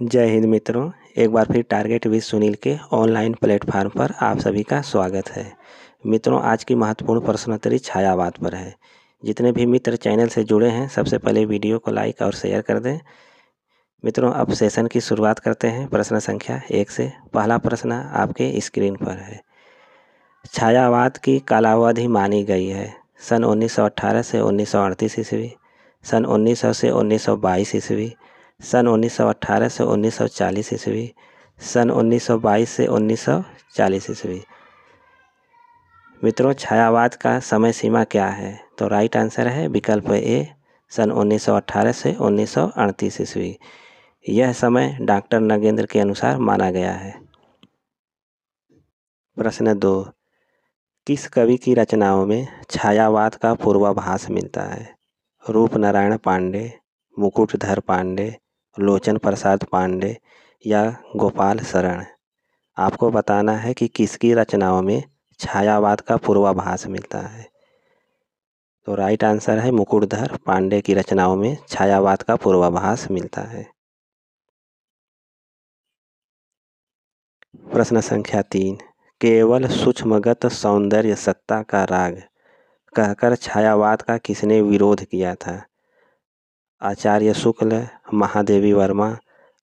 जय हिंद मित्रों, एक बार फिर टारगेट विद सुनील के ऑनलाइन प्लेटफार्म पर आप सभी का स्वागत है। मित्रों, आज की महत्वपूर्ण प्रश्नोत्तरी छायावाद पर है। जितने भी मित्र चैनल से जुड़े हैं, सबसे पहले वीडियो को लाइक और शेयर कर दें। मित्रों, अब सेशन की शुरुआत करते हैं प्रश्न संख्या 1 से। पहला प्रश्न आपके स्क्रीन पर है। छायावाद की कालावधि मानी गई है सन 1918 से 1938 ईस्वी, सन 1900 से 1922 ईस्वी, सन 1918 से 1940 ईस्वी, सन 1922 से 1940 ईस्वी। मित्रों, छायावाद का समय सीमा क्या है? तो राइट आंसर है विकल्प ए, सन 1918 से 1938 ईस्वी। यह समय डॉक्टर नगेंद्र के अनुसार माना गया है। प्रश्न 2, किस कवि की रचनाओं में छायावाद का पूर्वाभास मिलता है? रूपनारायण पांडे, मुकुटधर पांडे, लोचन प्रसाद पांडे या गोपाल शरण? आपको बताना है कि किसकी रचनाओं में छायावाद का पूर्वाभास मिलता है। तो राइट आंसर है मुकुटधर पांडे की रचनाओं में छायावाद का पूर्वाभास मिलता है। प्रश्न संख्या 3, केवल सूक्ष्मगत सौंदर्य सत्ता का राग कहकर छायावाद का किसने विरोध किया था? आचार्य शुक्ल, महादेवी वर्मा,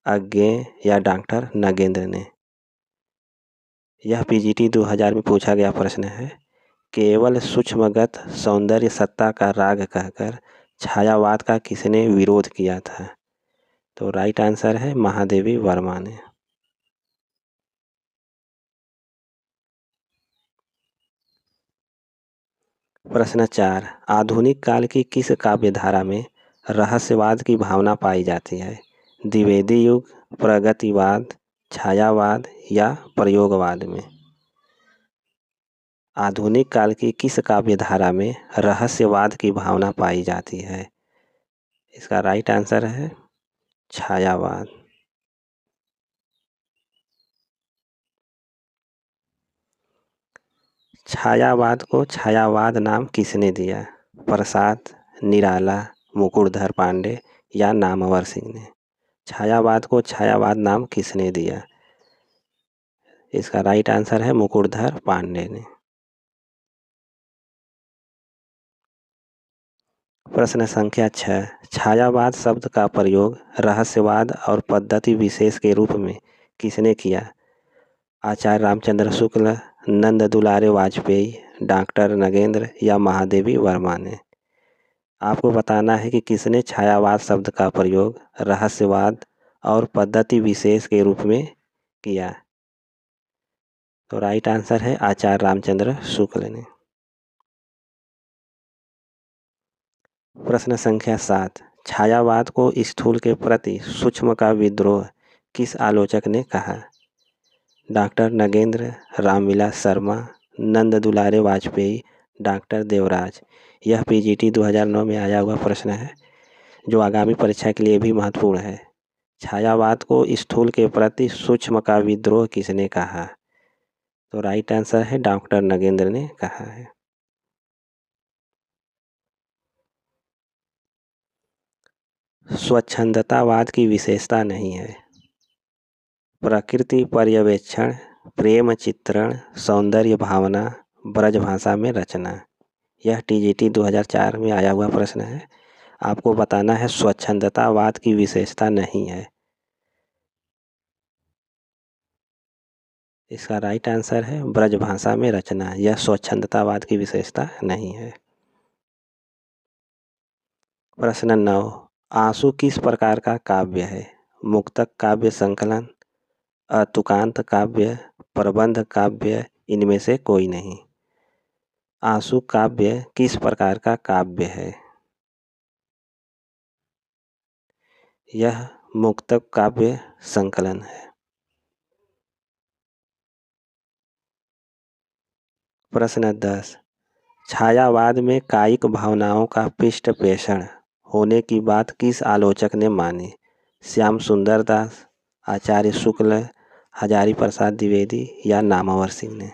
अज्ञेय या डॉक्टर नगेंद्र ने? यह पीजीटी 2000 में पूछा गया प्रश्न है। केवल सूक्ष्मगत सौंदर्य सत्ता का राग कहकर छायावाद का किसने विरोध किया था? तो राइट आंसर है महादेवी वर्मा ने। प्रश्न 4, आधुनिक काल की किस काव्यधारा में रहस्यवाद की भावना पाई जाती है? द्विवेदी युग, प्रगतिवाद, छायावाद या प्रयोगवाद में? आधुनिक काल की किस काव्यधारा में रहस्यवाद की भावना पाई जाती है? इसका राइट आंसर है छायावाद। छायावाद को छायावाद नाम किसने दिया? प्रसाद, निराला, मुकुटधर पांडे या नामवर सिंह ने? छायावाद को छायावाद नाम किसने दिया? इसका राइट आंसर है मुकुटधर पांडे ने। प्रश्न संख्या 6, छायावाद शब्द का प्रयोग रहस्यवाद और पद्धति विशेष के रूप में किसने किया? आचार्य रामचंद्र शुक्ल, नंद दुलारे वाजपेयी, डॉक्टर नगेंद्र या महादेवी वर्मा ने? आपको बताना है कि किसने छायावाद शब्द का प्रयोग रहस्यवाद और पद्धति विशेष के रूप में किया। तो राइट आंसर है आचार्य रामचंद्र शुक्ल ने। प्रश्न संख्या 7, छायावाद को स्थूल के प्रति सूक्ष्म का विद्रोह किस आलोचक ने कहा? डॉक्टर नगेंद्र, रामविलास शर्मा, नंद दुलारे वाजपेयी, डॉक्टर देवराज? यह पीजीटी 2009 में आया हुआ प्रश्न है, जो आगामी परीक्षा के लिए भी महत्वपूर्ण है। छायावाद को स्थूल के प्रति सूक्ष्म का विद्रोह किसने कहा? तो राइट आंसर है डॉक्टर नगेंद्र ने कहा है। स्वच्छंदतावाद की विशेषता नहीं है। प्रकृति पर्यवेक्षण, प्रेम चित्रण, सौंदर्य भावना, ब्रजभाषा में रचना? यह टीजीटी 2004 में आया हुआ प्रश्न है। आपको बताना है स्वच्छंदतावाद की विशेषता नहीं है। इसका राइट आंसर है ब्रजभाषा में रचना। यह स्वच्छंदतावाद की विशेषता नहीं है। प्रश्न 9, आंसू किस प्रकार का काव्य है? मुक्तक काव्य संकलन, अतुकांत काव्य, प्रबंध काव्य, इनमें से कोई नहीं? आंसू काव्य किस प्रकार का काव्य है? यह मुक्तक काव्य संकलन है। प्रश्न 10, छायावाद में कायिक भावनाओं का पृष्ठ पेषण होने की बात किस आलोचक ने मानी? श्याम सुंदर दास, आचार्य शुक्ल, हजारी प्रसाद द्विवेदी या नामवर सिंह ने?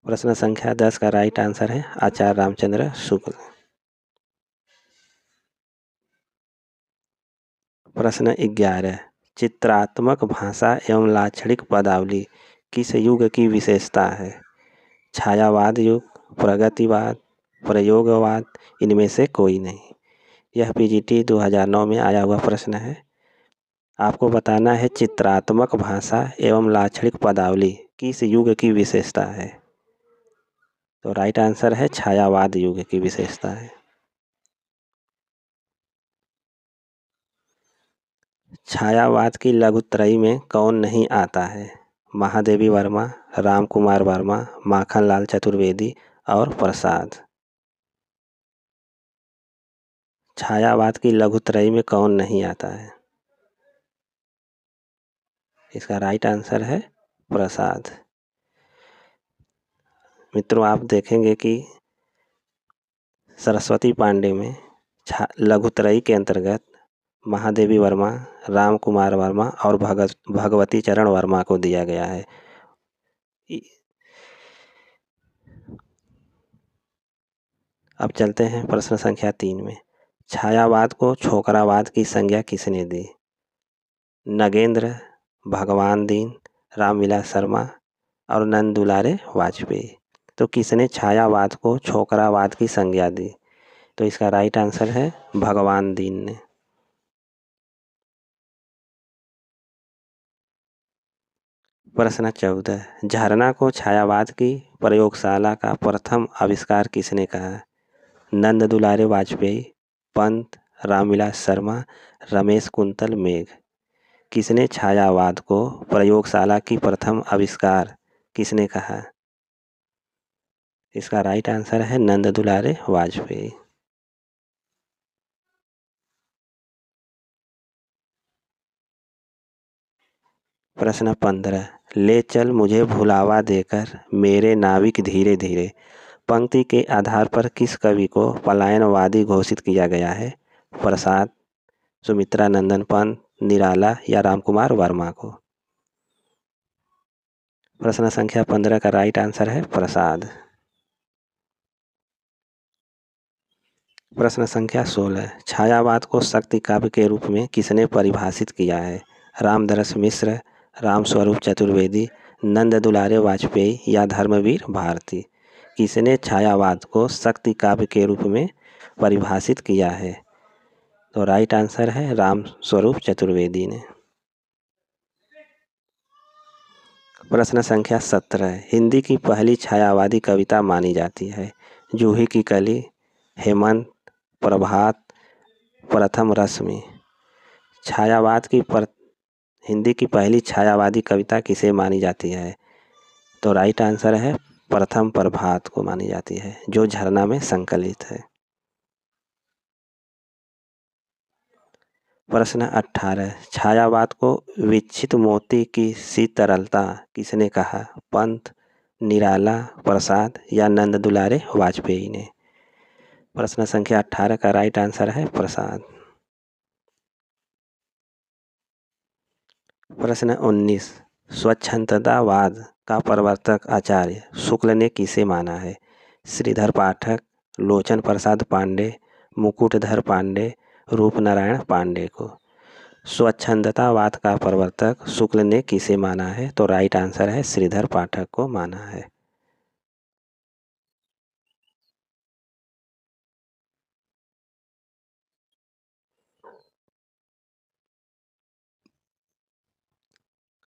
प्रश्न संख्या 10 का राइट आंसर है आचार्य रामचंद्र शुक्ल। प्रश्न 11, चित्रात्मक भाषा एवं लाक्षणिक पदावली किस युग की विशेषता है? छायावाद युग, प्रगतिवाद, प्रयोगवाद, इनमें से कोई नहीं। यह पीजीटी 2009 में आया हुआ प्रश्न है। आपको बताना है चित्रात्मक भाषा एवं लाक्षणिक पदावली किस युग की विशेषता है? तो राइट आंसर है छायावाद युग की विशेषता है। छायावाद की लघुत्रयी में कौन नहीं आता है? महादेवी वर्मा, राम कुमार वर्मा, माखनलाल चतुर्वेदी और प्रसाद। छायावाद की लघुत्रयी में कौन नहीं आता है? इसका राइट आंसर है प्रसाद। मित्रों, आप देखेंगे कि सरस्वती पांडे में लघुत्रयी के अंतर्गत महादेवी वर्मा, राम कुमार वर्मा और भगवती चरण वर्मा को दिया गया है। अब चलते हैं प्रश्न संख्या 3 में। छायावाद को छोकरावाद की संज्ञा किसने दी? नगेंद्र, भगवान दीन, रामविलास शर्मा और नंद दुलारे वाजपेयी। तो किसने छायावाद को छोकरावाद की संज्ञा दी? तो इसका राइट आंसर है भगवान दीन ने। प्रश्न 14, झरना को छायावाद की प्रयोगशाला का प्रथम आविष्कार किसने कहा? नंद दुलारे वाजपेयी, पंत, रामविलास शर्मा, रमेश कुंतल मेघ। किसने छायावाद को प्रयोगशाला की प्रथम आविष्कार किसने कहा? इसका राइट आंसर है नंद दुलारे वाजपेयी। प्रश्न 15, ले चल मुझे भुलावा देकर मेरे नाविक धीरे धीरे पंक्ति के आधार पर किस कवि को पलायनवादी घोषित किया गया है? प्रसाद, सुमित्रा नंदन पंत, निराला या रामकुमार वर्मा को? प्रश्न संख्या 15 का राइट आंसर है प्रसाद। प्रश्न संख्या 16, छायावाद को शक्ति काव्य के रूप में किसने परिभाषित किया है? रामदरस मिश्र, रामस्वरूप चतुर्वेदी, नंद दुलारे वाजपेयी या धर्मवीर भारती। किसने छायावाद को शक्ति काव्य के रूप में परिभाषित किया है? तो राइट आंसर है रामस्वरूप चतुर्वेदी ने। प्रश्न संख्या 17, हिंदी की पहली छायावादी कविता मानी जाती है? जूही की कली, हेमंत, प्रभात, प्रथम रश्मि। छायावाद की हिंदी की पहली छायावादी कविता किसे मानी जाती है? तो राइट आंसर है प्रथम प्रभात को मानी जाती है, जो झरना में संकलित है। प्रश्न 18, छायावाद को विच्छित मोती की सी तरलता किसने कहा? पंत, निराला, प्रसाद या नंद दुलारे वाजपेयी ने? प्रश्न संख्या 18 का राइट आंसर है प्रसाद। प्रश्न 19, स्वच्छंदतावाद का प्रवर्तक आचार्य शुक्ल ने किसे माना है? श्रीधर पाठक, लोचन प्रसाद पांडे, मुकुटधर पांडे, रूपनारायण पांडे को? स्वच्छंदतावाद का प्रवर्तक शुक्ल ने किसे माना है? तो राइट आंसर है श्रीधर पाठक को माना है।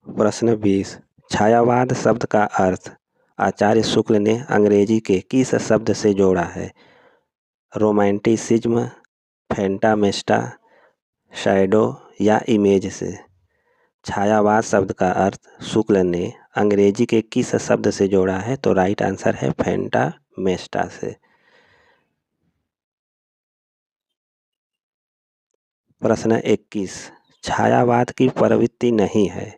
प्रश्न 20, छायावाद शब्द का अर्थ आचार्य शुक्ल ने अंग्रेजी के किस शब्द से जोड़ा है? रोमांटिसिज्म, फैंटामेस्टा, शैडो या इमेज से? छायावाद शब्द का अर्थ शुक्ल ने अंग्रेजी के किस शब्द से जोड़ा है? तो राइट आंसर है फैंटामेस्टा से। प्रश्न 21, छायावाद की प्रवृत्ति नहीं है?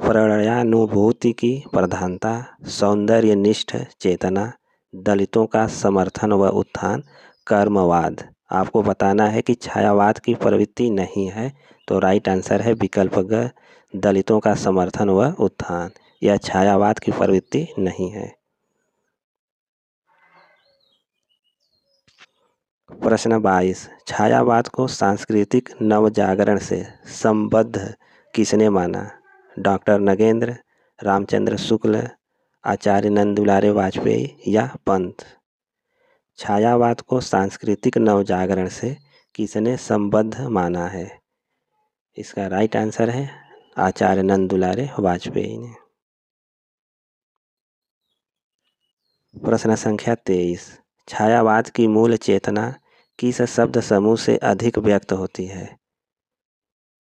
प्रणयानुभूति की प्रधानता, सौंदर्यनिष्ठ चेतना, दलितों का समर्थन व उत्थान, कर्मवाद। आपको बताना है कि छायावाद की प्रवृत्ति नहीं है, तो राइट आंसर है विकल्प ग, दलितों का समर्थन व उत्थान। यह छायावाद की प्रवृत्ति नहीं है। प्रश्न 22, छायावाद को सांस्कृतिक नवजागरण से संबद्ध किसने माना? डॉक्टर नगेंद्र, रामचंद्र शुक्ल, आचार्य नंदुलारे वाजपेयी या पंत? छायावाद को सांस्कृतिक नवजागरण से किसने संबद्ध माना है? इसका राइट आंसर है आचार्य नंदुलारे वाजपेयी ने। प्रश्न संख्या 23, छायावाद की मूल चेतना किस शब्द समूह से अधिक व्यक्त होती है?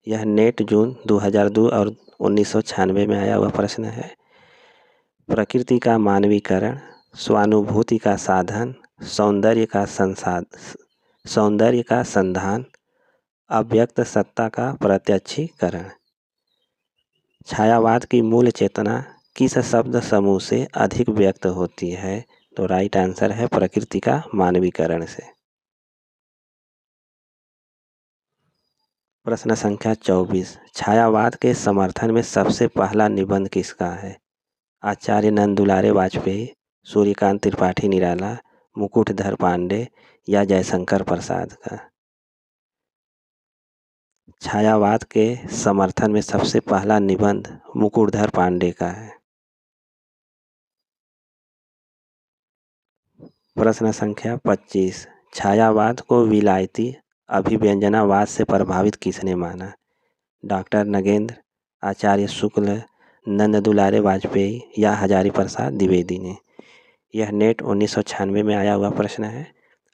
यह नेट जून 2002 और 1996 में आया हुआ प्रश्न है। प्रकृति का मानवीकरण, स्वानुभूति का साधन, सौंदर्य का संधान, अव्यक्त सत्ता का प्रत्यक्षीकरण। छायावाद की मूल चेतना किस शब्द समूह से अधिक व्यक्त होती है? तो राइट आंसर है प्रकृति का मानवीकरण से। प्रश्न संख्या 24, छायावाद के समर्थन में सबसे पहला निबंध किसका है? आचार्य नंदुलारे वाजपेयी, सूर्यकांत त्रिपाठी निराला, मुकुटधर पांडे या जयशंकर प्रसाद का? छायावाद के समर्थन में सबसे पहला निबंध मुकुटधर पांडे का है। प्रश्न संख्या 25, छायावाद को विलायती अभिव्यंजनावाद से प्रभावित किसने माना? डॉक्टर नगेंद्र, आचार्य शुक्ल, नंद दुलारे वाजपेयी या हजारी प्रसाद द्विवेदी ने? यह नेट 1996 में आया हुआ प्रश्न है।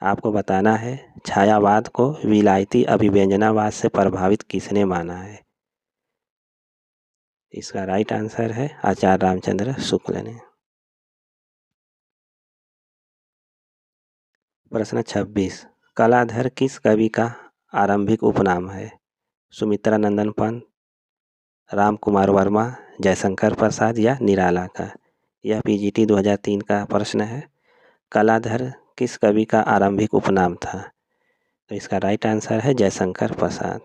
आपको बताना है छायावाद को विलायती अभिव्यंजनावाद से प्रभावित किसने माना है? इसका राइट आंसर है आचार्य रामचंद्र शुक्ल ने। प्रश्न 26, कलाधर किस कवि का आरंभिक उपनाम है? सुमित्रा नंदन पंत, राम कुमार वर्मा, जयशंकर प्रसाद या निराला का? यह पीजीटी 2003 का प्रश्न है। कलाधर किस कवि का आरंभिक उपनाम था? तो इसका राइट आंसर है जयशंकर प्रसाद।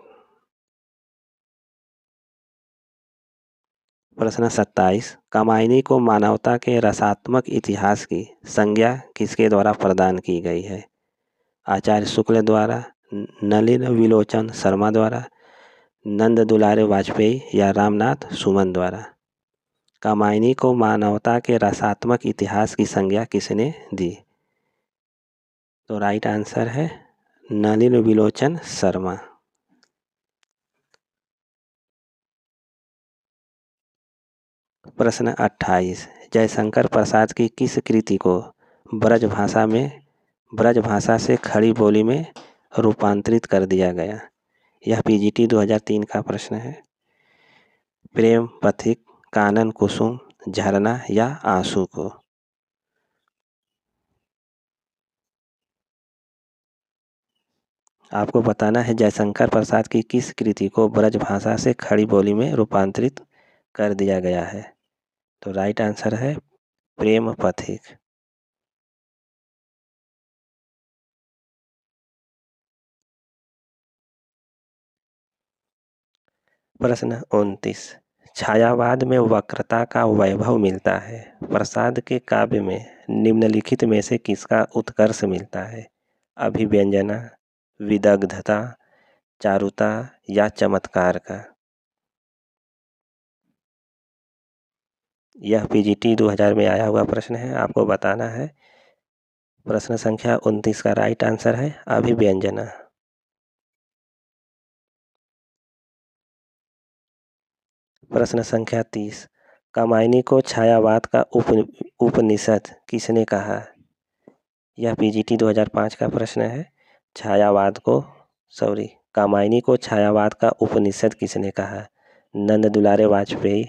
प्रश्न 27, कामायनी को मानवता के रसात्मक इतिहास की संज्ञा किसके द्वारा प्रदान की गई है? आचार्य शुक्ल द्वारा, नलिन विलोचन शर्मा द्वारा, नंद दुलारे वाजपेयी या रामनाथ सुमन द्वारा? कामायनी को मानवता के रसात्मक इतिहास की संज्ञा किसने दी? तो राइट आंसर है नलिन विलोचन शर्मा। प्रश्न 28, जयशंकर प्रसाद की किस कृति को ब्रज भाषा से खड़ी बोली में रूपांतरित कर दिया गया? यह पीजीटी 2003 का प्रश्न है। प्रेम पथिक, कानन कुसुम, झरना या आंसू को? आपको बताना है जयशंकर प्रसाद की किस कृति को ब्रज भाषा से खड़ी बोली में रूपांतरित कर दिया गया है? तो राइट आंसर है प्रेम पथिक। प्रश्न 29, छायावाद में वक्रता का वैभव मिलता है। प्रसाद के काव्य में निम्नलिखित में से किसका उत्कर्ष मिलता है? अभिव्यंजना, विदग्धता, चारुता या चमत्कार का? यह पीजीटी 2000 में आया हुआ प्रश्न है। आपको बताना है प्रश्न संख्या 29 का राइट आंसर है अभिव्यंजना। प्रश्न संख्या 30, कामायनी को छायावाद का उपनिषद किसने कहा? यह पीजीटी 2005 का प्रश्न है। कामायनी को छायावाद का उपनिषद किसने कहा? नंद दुलारे वाजपेयी,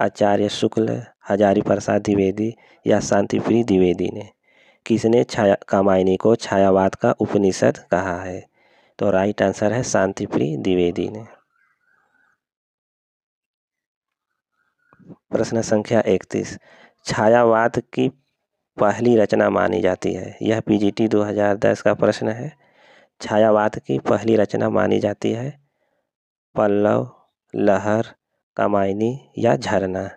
आचार्य शुक्ल, हजारी प्रसाद द्विवेदी या शांतिप्रिय द्विवेदी ने? किसने कामायनी को छायावाद का उपनिषद कहा है? तो राइट आंसर है शांतिप्रिय द्विवेदी ने। प्रश्न संख्या 31, छायावाद की पहली रचना मानी जाती है। यह पीजीटी 2010 का प्रश्न है। छायावाद की पहली रचना मानी जाती है पल्लव, लहर, कामायनी या झरना?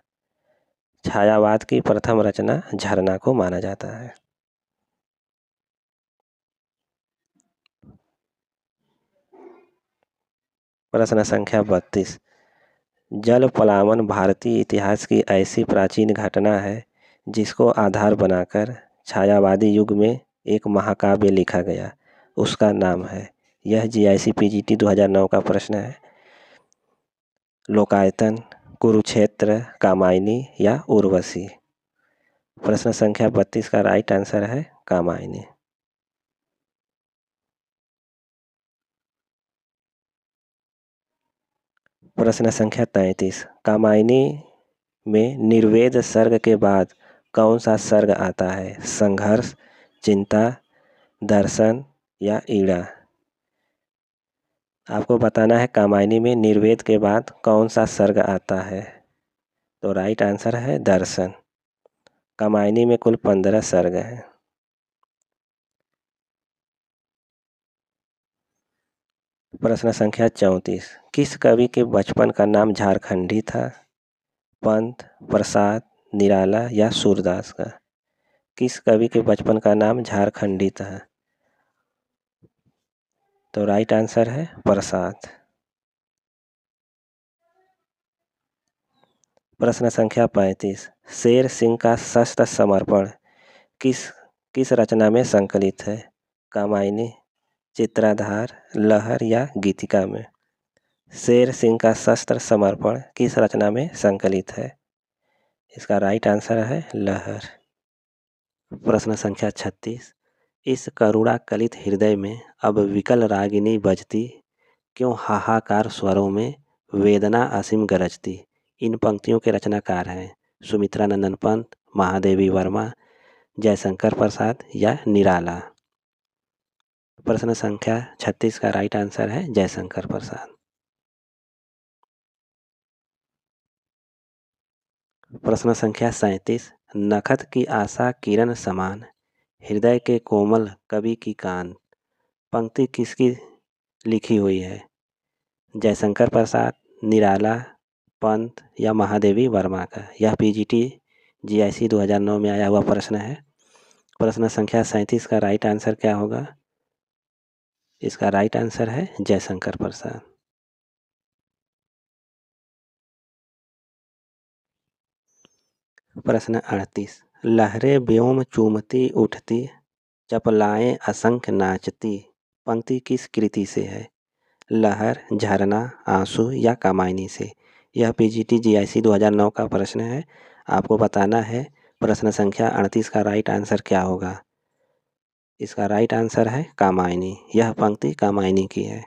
छायावाद की प्रथम रचना झरना को माना जाता है। प्रश्न संख्या 32। जल पलावन भारतीय इतिहास की ऐसी प्राचीन घटना है जिसको आधार बनाकर छायावादी युग में एक महाकाव्य लिखा गया, उसका नाम है। यह GIC PGT 2009 का प्रश्न है। लोकायतन, कुरुक्षेत्र, कामायनी या उर्वशी। प्रश्न संख्या 32 का राइट आंसर है कामायनी। प्रश्न संख्या 33। कामायनी में निर्वेद सर्ग के बाद कौन सा सर्ग आता है? संघर्ष, चिंता, दर्शन या ईड़ा। आपको बताना है कामायनी में निर्वेद के बाद कौन सा सर्ग आता है। तो राइट आंसर है दर्शन। कामायनी में कुल 15 सर्ग हैं। प्रश्न संख्या 34। किस कवि के बचपन का नाम झारखंडी था? पंत, प्रसाद, निराला या सूरदास का। किस कवि के बचपन का नाम झारखंडी था? तो राइट आंसर है प्रसाद। प्रश्न संख्या 35। शेर सिंह का शस्त्र समर्पण किस किस रचना में संकलित है? कामायनी, चित्राधार, लहर या गीतिका में। शेर सिंह का शस्त्र समर्पण किस रचना में संकलित है? इसका राइट आंसर है लहर। प्रश्न संख्या 36। इस करुणा कलित हृदय में अब विकल रागिनी बजती, क्यों हाहाकार स्वरों में वेदना असीम गरजती। इन पंक्तियों के रचनाकार हैं सुमित्रा नंदन पंत, महादेवी वर्मा, जयशंकर प्रसाद या निराला। प्रश्न संख्या 36 का राइट आंसर है जयशंकर प्रसाद। प्रश्न संख्या 37। नखत की आशा किरण समान, हृदय के कोमल कवि की कान। पंक्ति किसकी लिखी हुई है? जयशंकर प्रसाद, निराला, पंत या महादेवी वर्मा का। यह PGT GIC 2009 में आया हुआ प्रश्न है। प्रश्न संख्या 37 का राइट आंसर क्या होगा? इसका राइट आंसर है जयशंकर प्रसाद। प्रश्न 38। लहरें व्योम चूमती उठती, चपलाएं असंख्य नाचती। पंक्ति किस कृति से है? लहर, झरना, आंसू या कामायनी से। यह PGT GIC 2009 का प्रश्न है। आपको बताना है प्रश्न संख्या 38 का राइट आंसर क्या होगा। इसका राइट आंसर है कामायनी। यह पंक्ति कामायनी की है।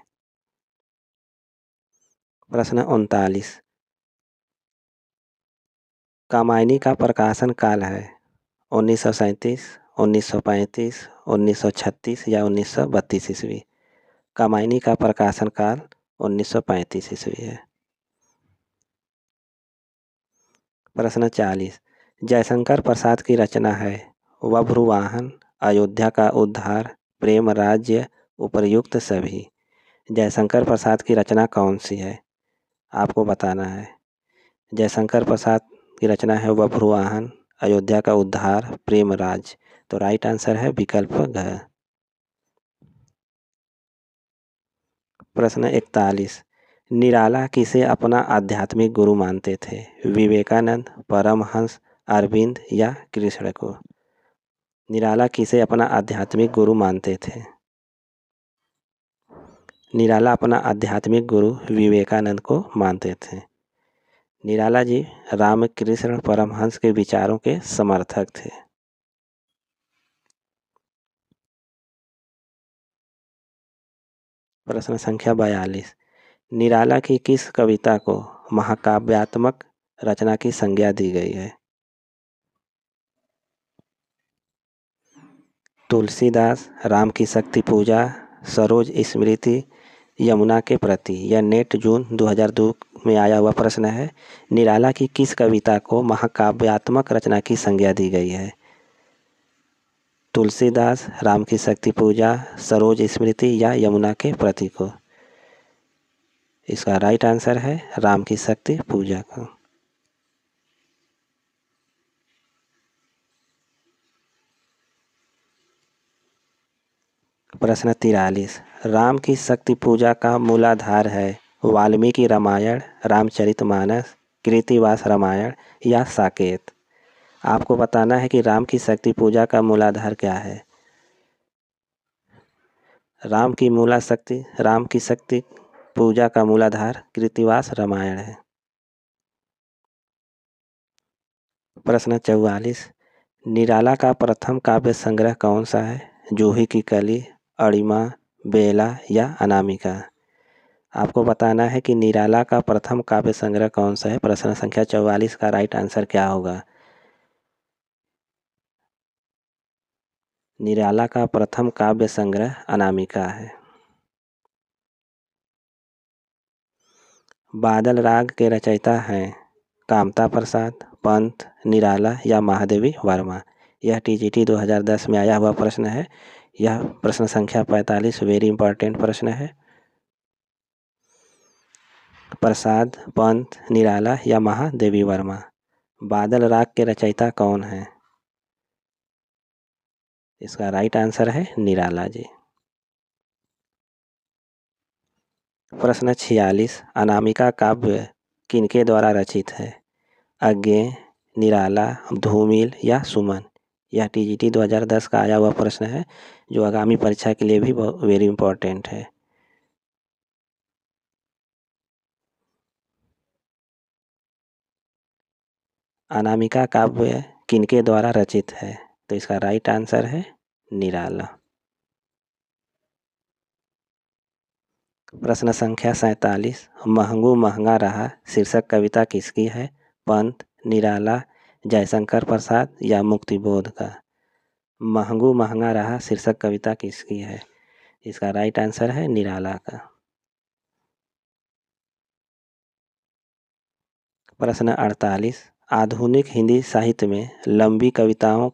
प्रश्न 39। कामायनी का प्रकाशन काल है 1937, 1935, 1936 या 1932 ईस्वी। कामायनी का प्रकाशन काल 1935 ईस्वी है। प्रश्न 40। जयशंकर प्रसाद की रचना है बभ्रुवाहन, अयोध्या का उद्धार, प्रेम राज्य, उपर्युक्त सभी। जयशंकर प्रसाद की रचना कौन सी है? आपको बताना है। जयशंकर प्रसाद की रचना है बभ्रुवाहन, अयोध्या का उद्धार, प्रेम राज। तो राइट आंसर है विकल्प घ। प्रश्न 41। निराला किसे अपना आध्यात्मिक गुरु मानते थे? विवेकानंद, परमहंस, अरविंद या कृष्ण को। निराला किसे अपना आध्यात्मिक गुरु मानते थे? निराला अपना आध्यात्मिक गुरु विवेकानंद को मानते थे। निराला जी रामकृष्ण परमहंस के विचारों के समर्थक थे। प्रश्न संख्या 42। निराला की किस कविता को महाकाव्यात्मक रचना की संज्ञा दी गई है? तुलसीदास, राम की शक्ति पूजा, सरोज स्मृति, यमुना के प्रति। यह नेट जून 2002 में आया हुआ प्रश्न है। निराला की किस कविता को महाकाव्यात्मक रचना की संज्ञा दी गई है? तुलसीदास, राम की शक्ति पूजा, सरोज स्मृति या यमुना के प्रति को। इसका राइट आंसर है राम की शक्ति पूजा को। प्रश्न 43। राम की शक्ति पूजा का मूलाधार है वाल्मीकि रामायण, रामचरितमानस, कृतिवास रामायण या साकेत। आपको बताना है कि राम की शक्ति पूजा का मूलाधार क्या है। राम की शक्ति पूजा का मूलाधार कृतिवास रामायण है। प्रश्न 44, निराला का प्रथम काव्य संग्रह कौन सा है। जूही की कली, अणिमा, बेला या अनामिका। आपको बताना है कि निराला का प्रथम काव्य संग्रह कौन सा है। प्रश्न संख्या 44 का राइट आंसर क्या होगा। निराला का प्रथम काव्य संग्रह अनामिका है। बादल राग के रचयिता हैं कामता प्रसाद, पंत, निराला या महादेवी वर्मा। यह टीजीटी 2010 में आया हुआ प्रश्न है। यह प्रश्न संख्या 45 वेरी इंपॉर्टेंट प्रश्न है। प्रसाद, पंत, निराला या महादेवी वर्मा। बादल राग के रचयिता कौन है। इसका राइट आंसर है निराला जी। प्रश्न 46, अनामिका काव्य किनके द्वारा रचित है। अज्ञेय, निराला, धूमिल या सुमन। यह टीजीटी 2010 का आया हुआ प्रश्न है जो आगामी परीक्षा के लिए भी वेरी इंपॉर्टेंट है। अनामिका काव्य किनके द्वारा रचित है। तो इसका राइट आंसर है निराला। प्रश्न संख्या 47, महंगू महंगा रहा शीर्षक कविता किसकी है। पंत, निराला, जयशंकर प्रसाद या मुक्तिबोध का। महंगू महंगा रहा शीर्षक कविता किसकी है। इसका राइट आंसर है निराला का। प्रश्न 48, आधुनिक हिंदी साहित्य में लंबी कविताओं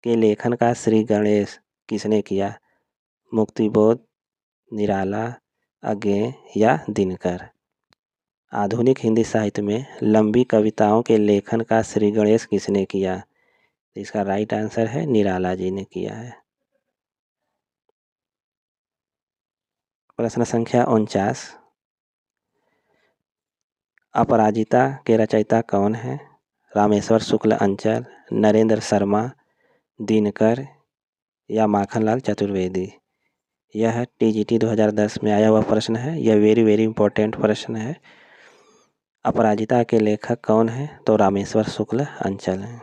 के लेखन का श्री गणेश किसने किया। मुक्तिबोध, निराला, अज्ञेय या दिनकर। आधुनिक हिंदी साहित्य में लंबी कविताओं के लेखन का श्री गणेश किसने किया। इसका राइट आंसर है निराला जी ने किया है। प्रश्न संख्या 49, अपराजिता के रचयिता कौन है। रामेश्वर शुक्ल अंचल, नरेंद्र शर्मा, दिनकर या माखनलाल चतुर्वेदी। यह टीजीटी 2010 में आया हुआ प्रश्न है। यह वेरी इंपॉर्टेंट प्रश्न है। अपराजिता के लेखक कौन है। तो रामेश्वर शुक्ल अंचल हैं।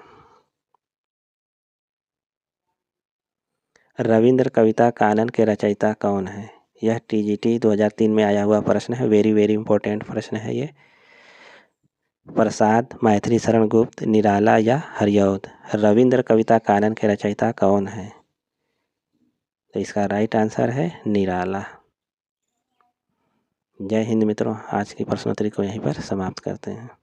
रविंद्र कविता कानन के रचयिता कौन है। यह टीजीटी 2003 में आया हुआ प्रश्न है। वेरी इंपॉर्टेंट प्रश्न है ये। प्रसाद, मैथिली शरण गुप्त, निराला या हरिऔध। रविंद्र कविता कानन के रचयिता कौन है। तो इसका राइट आंसर है निराला। जय हिंद मित्रों, आज की प्रश्नोत्तरी को यहीं पर समाप्त करते हैं।